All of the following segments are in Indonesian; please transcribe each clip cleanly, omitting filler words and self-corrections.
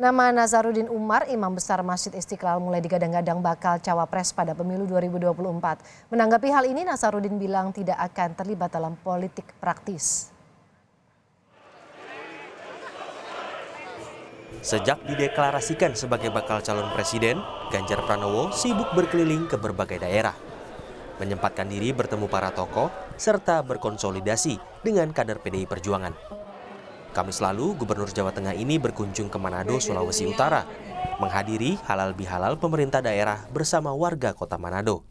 Nama Nazaruddin Umar, Imam Besar Masjid Istiqlal mulai digadang-gadang bakal cawapres pada pemilu 2024. Menanggapi hal ini, Nazaruddin bilang tidak akan terlibat dalam politik praktis. Sejak dideklarasikan sebagai bakal calon presiden, Ganjar Pranowo sibuk berkeliling ke berbagai daerah. Menyempatkan diri bertemu para tokoh, serta berkonsolidasi dengan kader PDI Perjuangan. Kamis lalu, Gubernur Jawa Tengah ini berkunjung ke Manado, Sulawesi Utara, menghadiri halal bihalal pemerintah daerah bersama warga kota Manado.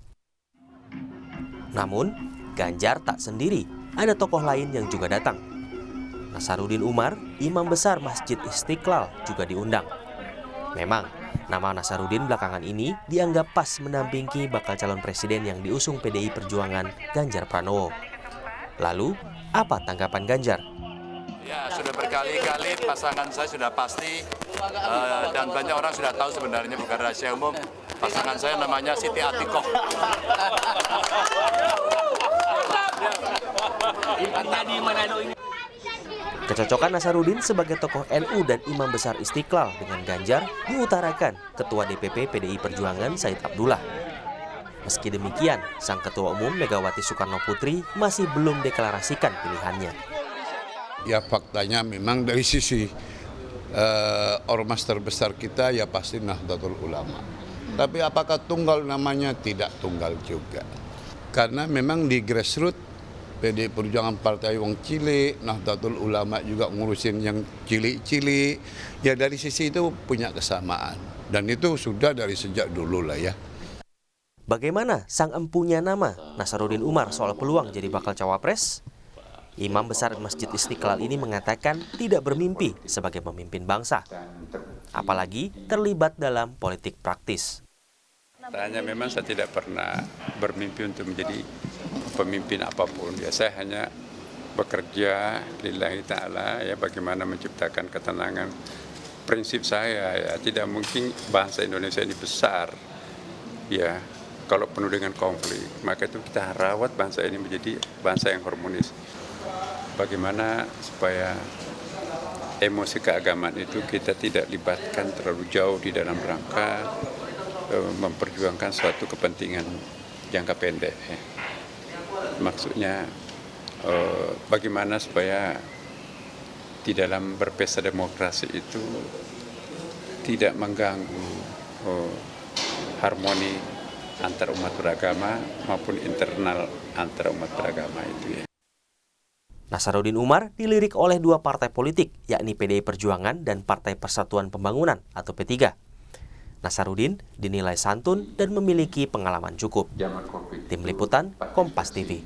Namun, Ganjar tak sendiri, ada tokoh lain yang juga datang. Nazaruddin Umar, Imam Besar Masjid Istiqlal, juga diundang. Memang, nama Nazaruddin belakangan ini dianggap pas mendampingi bakal calon presiden yang diusung PDI Perjuangan Ganjar Pranowo. Lalu, apa tanggapan Ganjar? Ya, sudah berkali-kali pasangan saya sudah pasti dan banyak orang sudah tahu sebenarnya, bukan rahasia umum. Pasangan saya namanya Siti Atikoh. Kecocokan Nazaruddin sebagai tokoh NU dan Imam Besar Istiqlal dengan Ganjar diutarakan Ketua DPP PDI Perjuangan Said Abdullah. Meski demikian, Sang Ketua Umum Megawati Soekarno Putri masih belum deklarasikan pilihannya. Ya faktanya memang dari sisi ormas terbesar kita ya pasti Nahdlatul Ulama. Tapi apakah tunggal namanya? Tidak tunggal juga. Karena memang di grassroots PDI Perjuangan Partai Wong Cilik, Nahdlatul Ulama juga ngurusin yang cilik-cilik. Ya dari sisi itu punya kesamaan. Dan itu sudah dari sejak dulu lah ya. Bagaimana sang empunya nama Nazaruddin Umar soal peluang jadi bakal cawapres? Imam Besar Masjid Istiqlal ini mengatakan tidak bermimpi sebagai pemimpin bangsa, apalagi terlibat dalam politik praktis. Tanya memang saya tidak pernah bermimpi untuk menjadi pemimpin apapun. Ya, saya hanya bekerja lillahi ta'ala, ya, bagaimana menciptakan ketenangan. Prinsip saya, ya, tidak mungkin bangsa Indonesia ini besar, ya, kalau penuh dengan konflik. Maka itu kita rawat bangsa ini menjadi bangsa yang harmonis. Bagaimana supaya emosi keagamaan itu kita tidak libatkan terlalu jauh di dalam rangka memperjuangkan suatu kepentingan jangka pendek. Maksudnya bagaimana supaya di dalam berpesta demokrasi itu tidak mengganggu harmoni antar umat beragama maupun internal antar umat beragama itu, ya. Nazaruddin Umar dilirik oleh dua partai politik, yakni PDI Perjuangan dan Partai Persatuan Pembangunan atau P3. Nazaruddin dinilai santun dan memiliki pengalaman cukup. Tim Liputan, Kompas TV.